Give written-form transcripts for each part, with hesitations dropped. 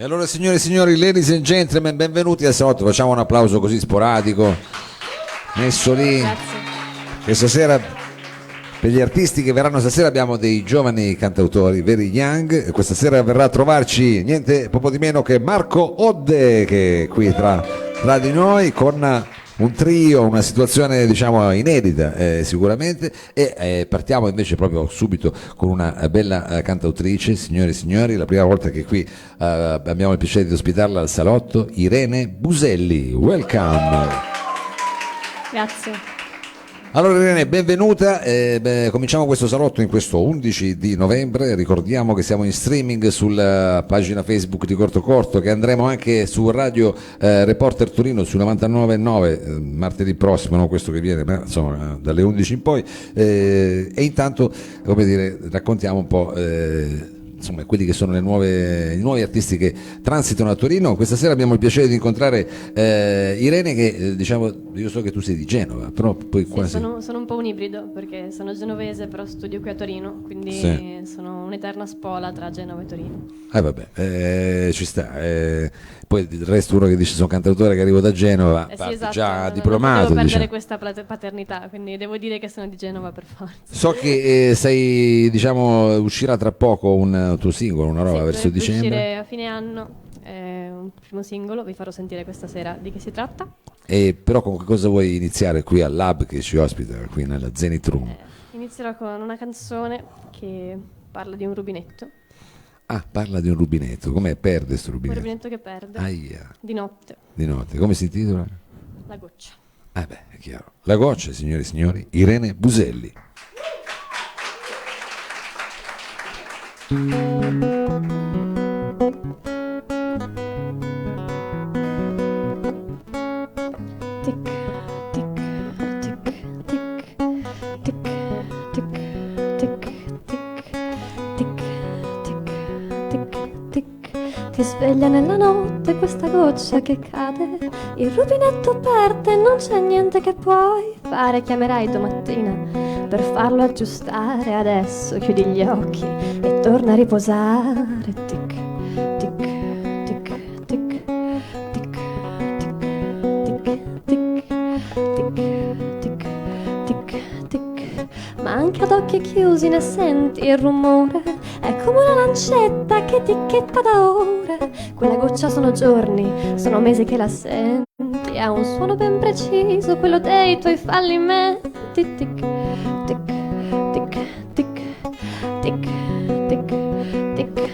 allora, signore e signori, ladies and gentlemen, benvenuti al salotto. Facciamo un applauso così sporadico, messo lì. Grazie. E stasera, per gli artisti che verranno stasera, abbiamo dei giovani cantautori, very young. Questa sera verrà a trovarci niente poco di meno che Marco Odde, che è qui tra di noi con un trio, una situazione diciamo inedita sicuramente, e partiamo invece proprio subito con una bella cantautrice, signore e signori, la prima volta che qui abbiamo il piacere di ospitarla al salotto, Irene Buselli, welcome. Grazie. Allora Irene, benvenuta, cominciamo questo salotto in questo 11 di novembre, ricordiamo che siamo in streaming sulla pagina Facebook di Corto Corto, che andremo anche su Radio Reporter Torino su 99.9 martedì prossimo, non questo che viene, ma insomma dalle 11 in poi, e intanto, come dire, raccontiamo un po' insomma quelli che sono i nuovi artisti che transitano a Torino. Questa sera abbiamo il piacere di incontrare Irene, che diciamo, io so che tu sei di Genova, però poi Sì, quasi... sono un po' un ibrido perché sono genovese però studio qui a Torino, quindi Sì. sono un'eterna spola tra Genova e Torino. Vabbè, ci sta. Poi il resto, uno che dice sono cantautore che arrivo da Genova, Sì, parte esatto, già diplomato. non potevo perdere Diciamo. questa paternità, quindi devo dire che sono di Genova per forza. So che diciamo, uscirà tra poco un tuo singolo, una roba Sì, verso dovrebbe dicembre. uscire a fine anno, un primo singolo, vi farò sentire questa sera di che si tratta. E però con che cosa vuoi iniziare qui al Lab che ci ospita, qui nella Zenith Room? Inizierò con una canzone che parla di un rubinetto, Ah, parla di un rubinetto. Com'è? Perde sto un rubinetto? rubinetto che perde Aia, di notte, di notte. Come si intitola? la goccia. Ah beh, è chiaro. La goccia, signori e signori, Irene Buselli. Tic, tic, tic, tic, tic, tic, tic, tic, tic, tic, tic. Ti sveglia nella notte questa goccia che cade, il rubinetto perde, non c'è niente che puoi fare, chiamerai domattina per farlo aggiustare, adesso chiudi gli occhi e torna a riposare. Tic, tic, tic, tic, tic, tic, tic, tic, tic, ma anche ad occhi chiusi ne senti il rumore, è come una lancetta che ticchetta da ore, quella goccia sono giorni, sono mesi che la senti, ha un suono ben preciso, quello dei tuoi fallimenti. Tic, tic, tic, tic, tic, tic, tic, tic, tic,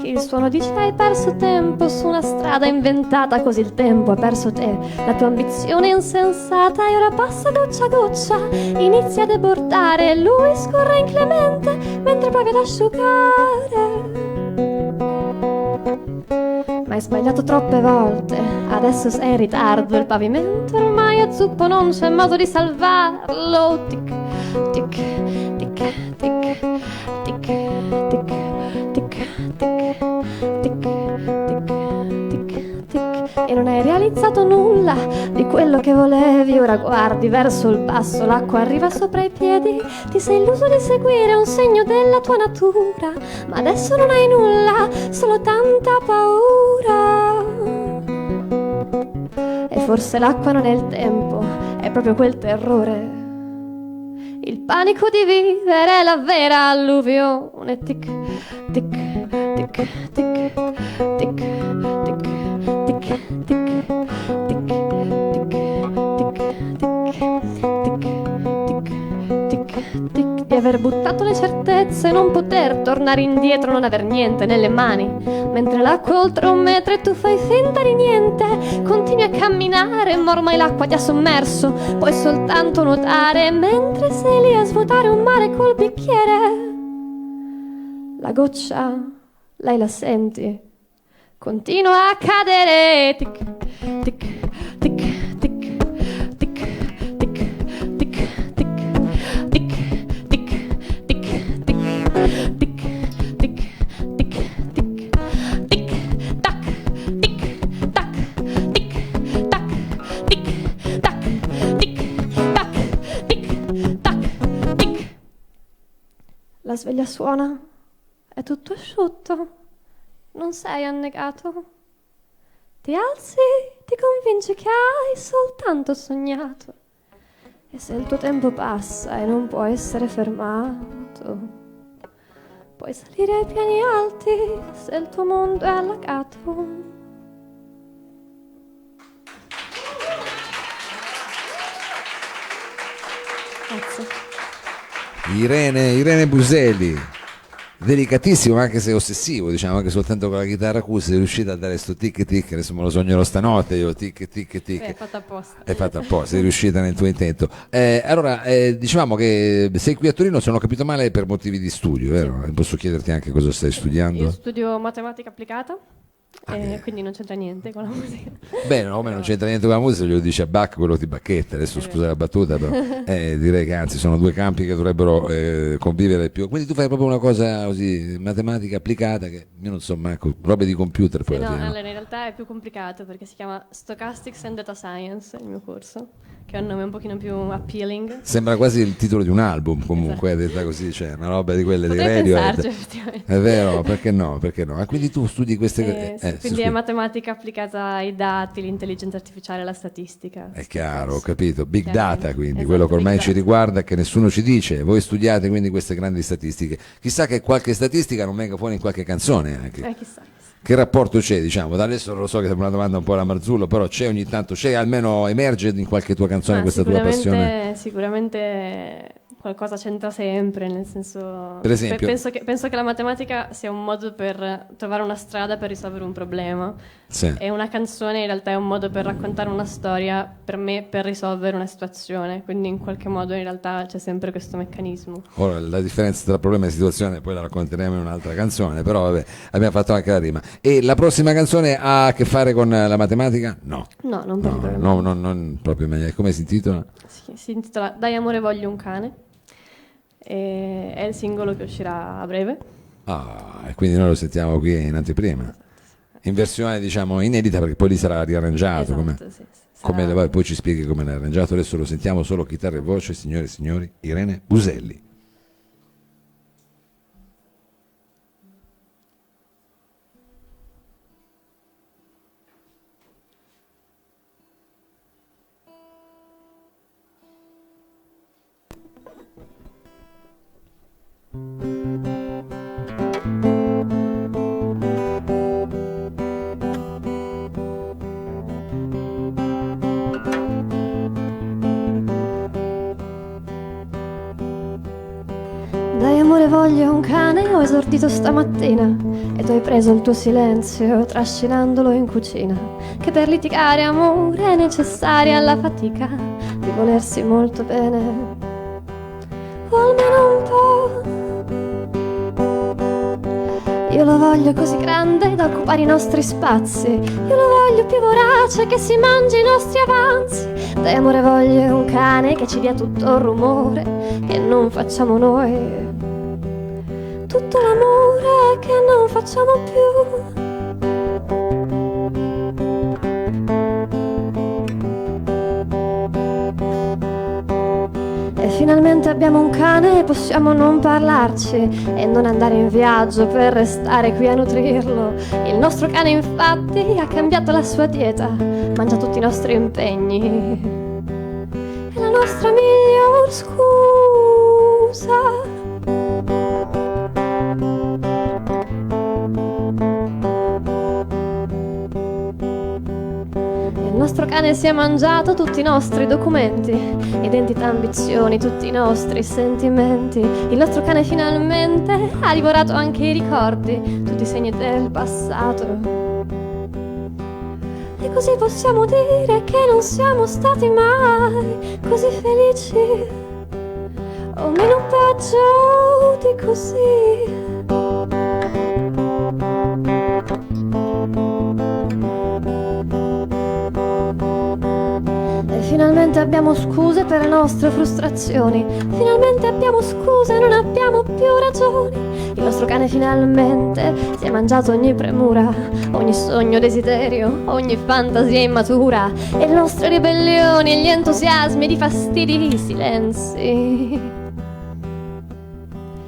il suono dice hai perso tempo su una strada inventata, così il tempo ha perso te, la tua ambizione insensata, e ora passa goccia a goccia, inizia a debordare, lui scorre inclemente mentre provi ad asciugare. Ma hai sbagliato troppe volte, adesso sei in ritardo, il pavimento ormai è zuppo, non c'è modo di salvarlo. Tic, tic, tic, tic, tic, tic, tic, tic, tic, tic, tic, e non hai realizzato nulla di quello che volevi, ora guardi verso il basso, l'acqua arriva sopra i piedi, ti sei illuso di seguire un segno della tua natura, ma adesso non hai nulla, solo tanta paura. E forse l'acqua non è il tempo, è proprio quel terrore, il panico di vivere la vera alluvione. Tic, tic, tic, tic, tic, tic, tic, tic, tic, tic, tic, tic, di aver buttato le certezze, non poter tornare indietro, non aver niente nelle mani, mentre l'acqua oltre un metro e tu fai finta di niente, continui a camminare, ma ormai l'acqua ti ha sommerso, puoi soltanto nuotare, mentre sei lì a svuotare un mare col bicchiere. La goccia, lei la senti, continua a cadere. Tic, tic, tic, tic, tic, tic, tic, tic, tic, tic, tic, tic, tic, tic, tic, tic, tac, tic, tac, tic, tac, tic, tac, tic, tac, tic, tac, tic. La sveglia suona, è è tutto asciutto, non sei annegato. Ti alzi, ti convinci che hai soltanto sognato. E se il tuo tempo passa e non può essere fermato, puoi salire ai piani alti se il tuo mondo è allagato. Grazie. Irene Buselli, delicatissimo anche se ossessivo, diciamo, anche soltanto con la chitarra acustica è riuscita a dare sto tic tic, adesso me lo sognerò stanotte io, tic tic tic. È fatta apposta. È fatta apposta, sei riuscita nel tuo intento. Allora, dicevamo che sei qui a Torino, se non ho capito male, per motivi di studio, vero? Posso chiederti anche cosa stai studiando? Io studio matematica applicata. Quindi non c'entra niente con la musica. Beh, no, non c'entra niente con la musica, glielo dice a Bach quello di Bacchetta, adesso scusa la battuta, però direi che anzi sono due campi che dovrebbero convivere più. Quindi tu fai proprio una cosa così, matematica applicata, che io non so manco, robe di computer poi Sì, alla no, fine. allora in realtà è più complicato perché si chiama Stochastics and Data Science, il mio corso, che è un nome un pochino più appealing. Sembra quasi il titolo di un album comunque, detta così, cioè una roba di quelle Potrei di radio. pensarci, effettivamente. È vero, perché no? Perché no? Ah, quindi tu studi queste cose. Quindi è matematica applicata ai dati, l'intelligenza artificiale, la statistica. È chiaro, ho capito. Big Chiaro. data, quindi Esatto, quello che ormai big ci data. riguarda, che nessuno ci dice. Voi studiate quindi queste grandi statistiche. Chissà che qualche statistica non venga fuori in qualche canzone anche. Chissà. Che rapporto c'è, diciamo? Da adesso lo so che è una domanda un po' alla Marzullo, però c'è ogni tanto, c'è almeno emerge in qualche tua canzone questa tua passione? Sicuramente qualcosa c'entra sempre, nel senso... Per esempio? Penso che la matematica sia un modo per trovare una strada per risolvere un problema. Sì. E una canzone in realtà è un modo per raccontare una storia, per me, per risolvere una situazione. Quindi in qualche modo in realtà c'è sempre questo meccanismo. Ora la differenza tra problema e situazione poi la racconteremo in un'altra canzone, però vabbè, abbiamo fatto anche la rima. E la prossima canzone ha a che fare con la matematica? No. No, non proprio. No, non proprio in maniera. Come si intitola? Si intitola Dai amore voglio un cane. E è il singolo che uscirà a breve. Ah, e quindi noi lo sentiamo qui in anteprima. In versione diciamo inedita perché poi lì sarà riarrangiato. Esatto, sì, Come sarà... poi ci spieghi come l'hai arrangiato. Adesso lo sentiamo solo chitarra e voce, signore e signori, Irene Buselli. Dai amore voglio un cane, ho esordito stamattina e tu hai preso il tuo silenzio trascinandolo in cucina, che per litigare amore è necessaria la fatica di volersi molto bene, o almeno un po'. Io lo voglio così grande da occupare i nostri spazi, io lo voglio più vorace che si mangi i nostri avanzi. Dai amore voglio un cane che ci dia tutto il rumore che non facciamo noi, tutto l'amore che non facciamo più. E finalmente abbiamo un cane e possiamo non parlarci e non andare in viaggio per restare qui a nutrirlo. Il nostro cane infatti ha cambiato la sua dieta, mangia tutti i nostri impegni. È la nostra miglior scusa. Il nostro cane si è mangiato tutti i nostri documenti, identità, ambizioni, tutti i nostri sentimenti. Il nostro cane finalmente ha divorato anche i ricordi, tutti i segni del passato. E così possiamo dire che non siamo stati mai così felici, o meno peggio di così. Finalmente abbiamo scuse per le nostre frustrazioni, finalmente abbiamo scuse e non abbiamo più ragioni. Il nostro cane finalmente si è mangiato ogni premura, ogni sogno, desiderio, ogni fantasia immatura, e le nostre ribellioni, gli entusiasmi, i fastidi, i silenzi e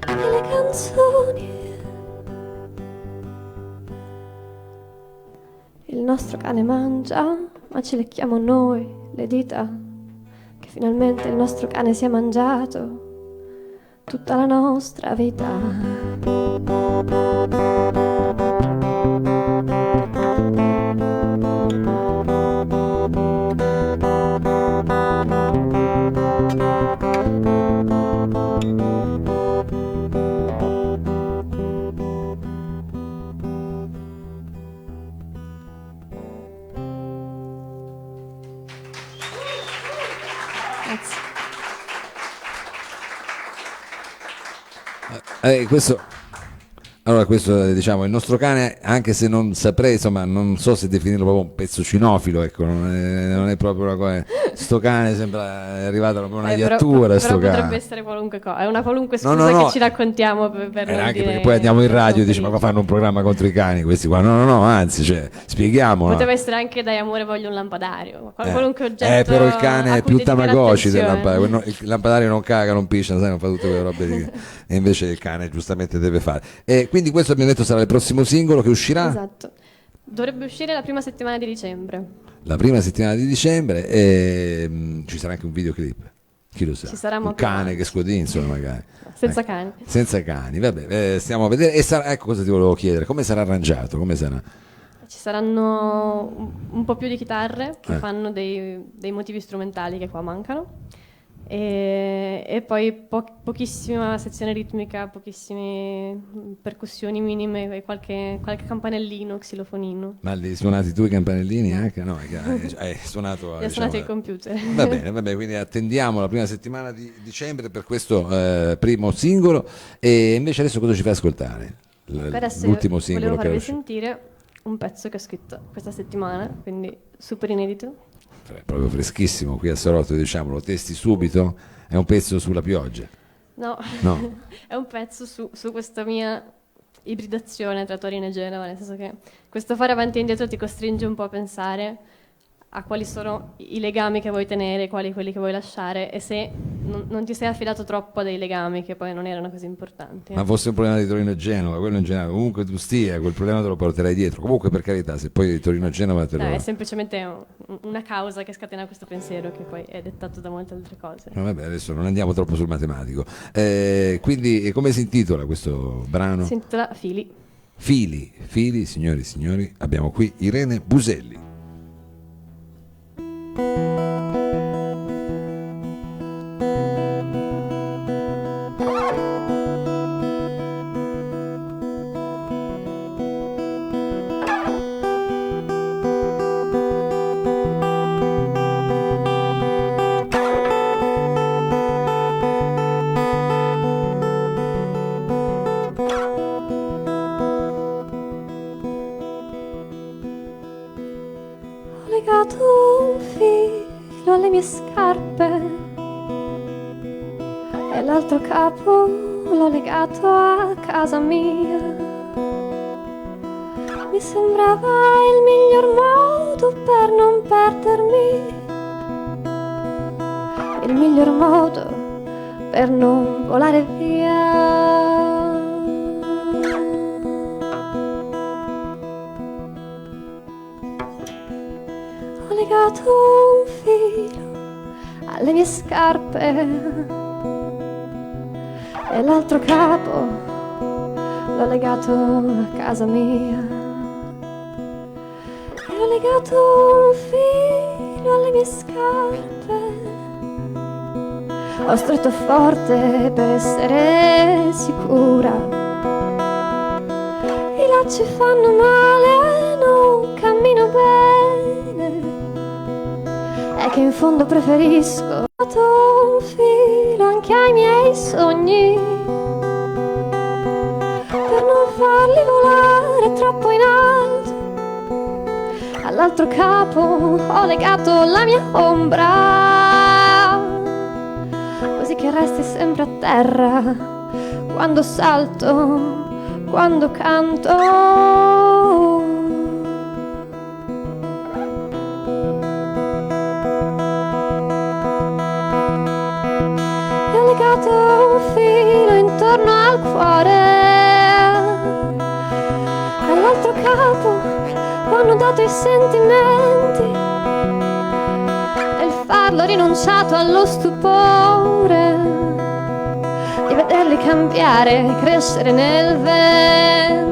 le canzoni. Il nostro cane mangia, ma ci lecchiamo noi le dita, che finalmente il nostro cane si è mangiato tutta la nostra Questo diciamo il nostro cane, anche se non saprei, insomma, non so se definirlo proprio un pezzo cinofilo, ecco, non è proprio una cosa. Sto cane sembra è arrivata proprio una iattura. Però potrebbe cane essere qualunque cosa, è una qualunque scusa no. che ci raccontiamo per non anche dire perché poi andiamo in radio e dici ma felici. qua fanno un programma contro i cani questi qua, no, anzi, cioè, spieghiamo. Poteva essere anche dai amore voglio un lampadario, qualunque oggetto. Però il cane a è cui più dedicare Tamagotchi del attenzione. lampadario. Il lampadario non caga, non piscia, sai, non fa tutte quelle robe e invece il cane giustamente deve fare. E quindi questo abbiamo detto sarà il prossimo singolo che uscirà Esatto. Dovrebbe uscire la prima settimana di dicembre. la prima settimana di dicembre e ci sarà anche un videoclip. Chi lo sa? Ci sarà Un più cane avanti. che scodinzola magari. Senza cani. Senza cani, vabbè, stiamo a vedere. Ecco cosa ti volevo chiedere, come sarà arrangiato? Come sarà? Ci saranno un po' più di chitarre che Eh. fanno dei motivi strumentali che qua mancano e poi pochissima sezione ritmica, pochissime percussioni minime e qualche campanellino, xilofonino. Ma li hai suonati tu i campanellini anche? No, hai suonato. Li ho suonati il computer. Va bene, quindi attendiamo la prima settimana di dicembre per questo primo singolo. E invece adesso cosa ci fai ascoltare? Adesso L'ultimo singolo volevo che è farvi uscito. sentire un pezzo che ho scritto questa settimana, quindi super inedito. Proprio freschissimo qui a Sorotto, diciamolo, testi subito. È un pezzo sulla pioggia. No, No. è un pezzo su questa mia ibridazione tra Torino e Genova, nel senso che questo fare avanti e indietro ti costringe un po' a pensare a quali sono i legami che vuoi tenere, quali quelli che vuoi lasciare e se non ti sei affidato troppo a dei legami che poi non erano così importanti. Ma fosse un problema di Torino e Genova, quello in generale, comunque tu stia, quel problema te lo porterai dietro. Comunque per carità, se poi di Torino e Genova te lo. È semplicemente una causa che scatena questo pensiero che poi è dettato da molte altre cose. No, vabbè, adesso non andiamo troppo sul matematico. Quindi come si intitola questo brano? Si intitola Fili. Fili, signori e signori, abbiamo qui Irene Buselli. Ho legato un filo alle mie scarpe e l'altro capo l'ho legato a casa mia. Mi sembrava il miglior modo per non perdermi, il miglior modo per non volare via. Ho legato un filo alle mie scarpe e l'altro capo l'ho legato a casa mia. E ho legato un filo alle mie scarpe, ho stretto forte per essere sicura. I lacci fanno male, non cammino bene, è che in fondo preferisco un filo anche ai miei sogni per non farli volare troppo in alto. All'altro capo ho legato la mia ombra, così che resti sempre a terra quando salto, quando canto. E ho legato un filo intorno al cuore, all'altro capo ho annudato i sentimenti, nel farlo ho rinunciato allo stupore di vederli cambiare, crescere nel vento.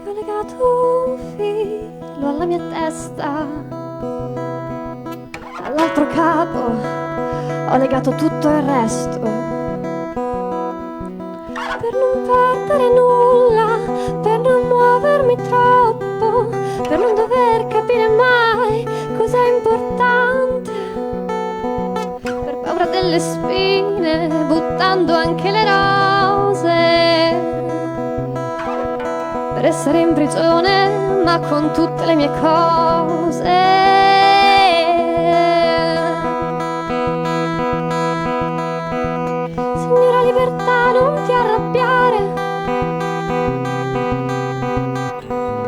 Ho legato un filo alla mia testa, all'altro capo ho legato tutto il resto, per non perdere nulla, per non muovermi troppo, per non dover capire mai cos'è importante, per paura delle spine, buttando anche le rose, per essere in prigione ma con tutte le mie cose. Signora libertà, non ti arrabbiare,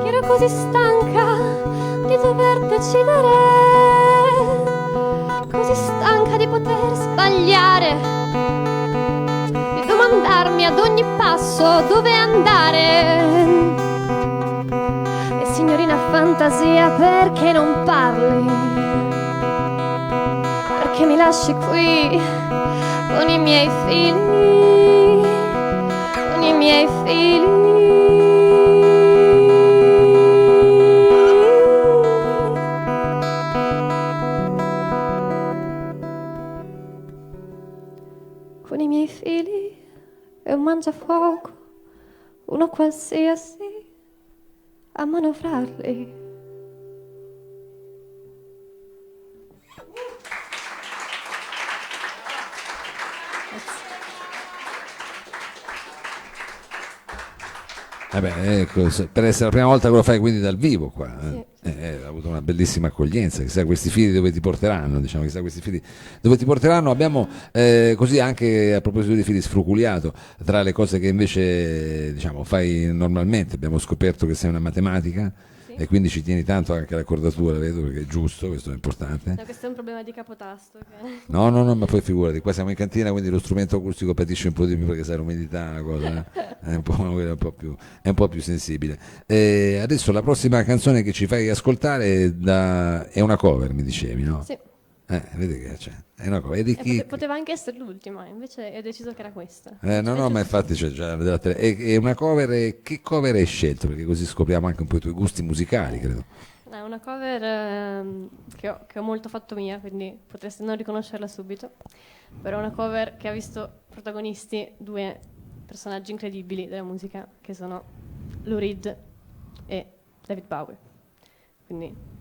che ero così stanca di dover decidere, così stanca di poter sbagliare, di domandarmi ad ogni passo dove andare. Signorina fantasia, perché non parli? Perché mi lasci qui con i miei figli, con i miei figli. Con i miei figli e un mangiafuoco, uno qualsiasi, a manovrarli. Ecco, per essere la prima volta che lo fai quindi dal vivo qua, Sì. ha avuto una bellissima accoglienza, chissà questi figli dove ti porteranno, diciamo, chissà questi figli dove ti porteranno. Abbiamo così anche a proposito di figli sfruculiato, tra le cose che invece diciamo fai normalmente, abbiamo scoperto che sei una matematica. Sì. E quindi ci tieni tanto anche all'accordatura, vedo, perché è giusto, questo è importante. No, questo è un problema di capotasto. No, ma poi figurati, qua siamo in cantina, quindi lo strumento acustico patisce un po' di più perché sai, l'umidità è una cosa, è un po' più sensibile. Adesso la prossima canzone che ci fai ascoltare è una cover, mi dicevi, no? Sì. Vedi che c'è, è una cover. E di chi? Poteva anche essere l'ultima, invece hai deciso che era questa. No, ma infatti c'è già è una cover, che cover hai scelto? Perché così scopriamo anche un po' i tuoi gusti musicali, credo. È una cover che ho molto fatto mia, quindi potreste non riconoscerla subito, però è una cover che ha visto protagonisti due personaggi incredibili della musica, che sono Lou Reed e David Bowie. Quindi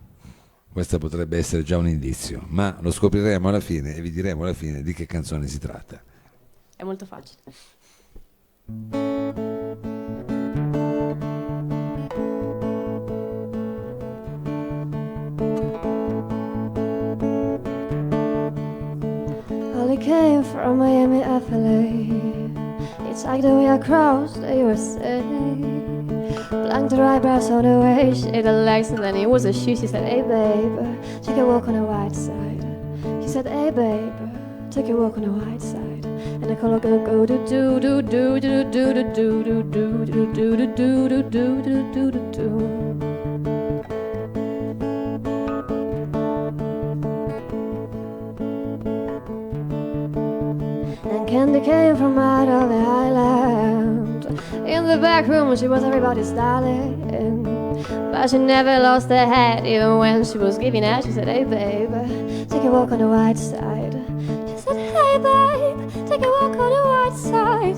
Questo potrebbe essere già un indizio, ma lo scopriremo alla fine e vi diremo alla fine di che canzone si tratta. è molto facile. All came from Miami, FLA. It's like the way I crossed the USA. Blanked her eyebrows on the way, shaded her legs, and then it was a she. She said, hey babe, take a walk on the white side. She said, hey babe, take a walk on the white side. And the color go do do do do do do do do do do do do do do do do do do. And Candy came from out of the island. In the back room she was everybody's darling, but she never lost her head even when she was giving out. She said, hey babe, take a walk on the white side. She said, hey babe, take a walk on the white side.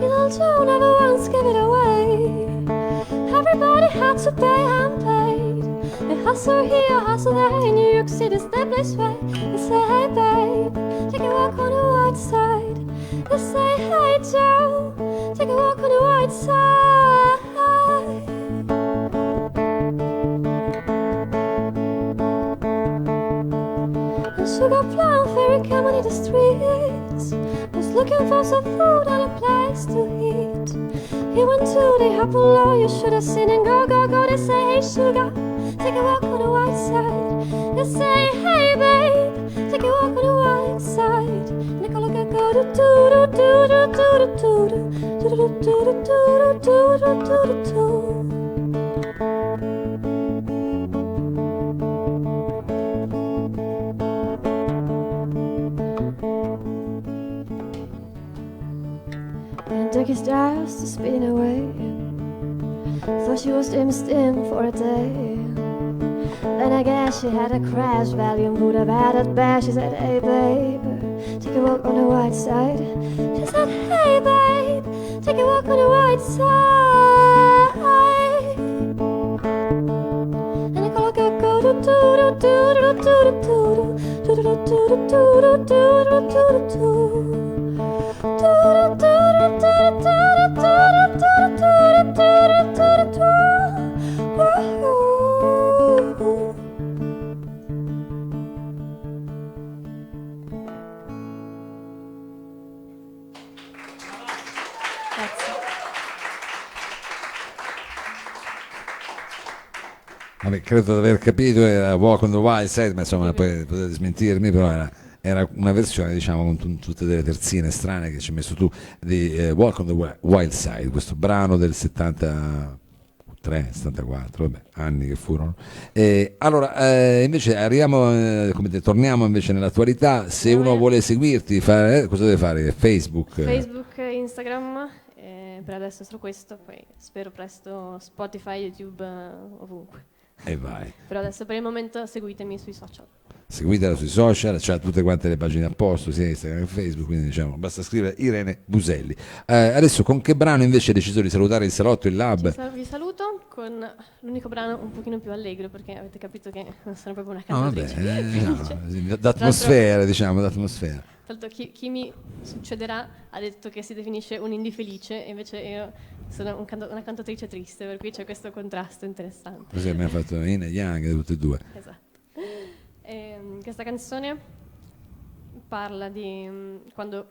Little Joe never once gave it away. everybody had to pay and paid. They hustle here, hustle there, in New York City's the place where they say, hey babe, take a walk on the white side. They say, hey Joe, take a walk on the white side. And sugar plum fairy came on the streets, was looking for some food and a place to eat. He went to the Apollo, you should have seen him go, go, go. They say, hey sugar, take a walk on the white side. They say, hey babe, take a walk on the white side. And they go, look, go, do, do, do, do, do, do, do, do, do, do, do, do, do, do, do. And took his dials to spin away. Thought she was dim for a day. Then I guess she had a crash. Valium would have had it bad. She said, hey babe, take a walk on the white side. She said, hey babe, take a walk on the white side. And I go, go, go, do, do, do, do, do, do, do, do, do, do, do, do, do, do, do. Vabbè, credo di aver capito, era Walk on the Wild Side, ma insomma poi potete smentirmi, però era una versione, diciamo, con tutte delle terzine strane che ci hai messo tu di Walk on the Wild Side, questo brano del 73, 74, vabbè, anni che furono. Allora, invece arriviamo, torniamo invece nell'attualità. Se uno vuole seguirti, cosa deve fare? Facebook, Instagram, per adesso solo questo, poi spero presto Spotify, YouTube, ovunque. E vai. Però adesso per il momento seguitemi sui social. Seguitela sui social, c'ha tutte quante le pagine a posto, sia Instagram che Facebook, quindi diciamo basta scrivere Irene Buselli. Adesso con che brano invece hai deciso di salutare il salotto, il lab? Vi saluto con l'unico brano un pochino più allegro, perché avete capito che non sono proprio una cantatrice. D'atmosfera, diciamo, d'atmosfera. Tra l'altro chi mi succederà ha detto che si definisce un'indifelice, e invece io sono una cantatrice triste, per cui c'è questo contrasto interessante. Così abbiamo fatto Yin e Yang, tutte e due. Esatto. Questa canzone parla di quando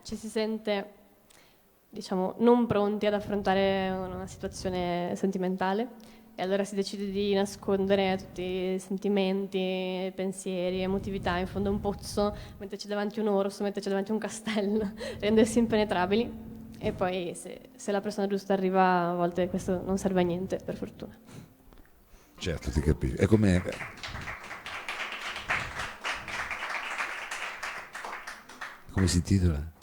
ci si sente, diciamo, non pronti ad affrontare una situazione sentimentale, e allora si decide di nascondere tutti i sentimenti, pensieri, emotività in fondo a un pozzo, metterci davanti un orso, metterci davanti un castello, rendersi impenetrabili, e poi se la persona giusta arriva, a volte questo non serve a niente, per fortuna. Certo, ti capisco. E come si intitola?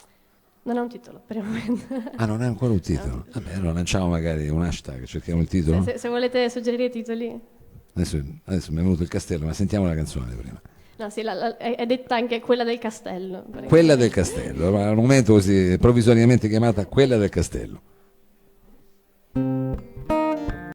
Non ha un titolo per il momento. Ah, non è ancora un titolo? Vabbè, allora lanciamo magari un hashtag, cerchiamo il titolo. Se volete suggerire titoli. Adesso mi è venuto il castello, ma sentiamo la canzone prima. No, sì, è detta anche quella del castello. Quella del castello, al momento così provvisoriamente chiamata Quella del castello.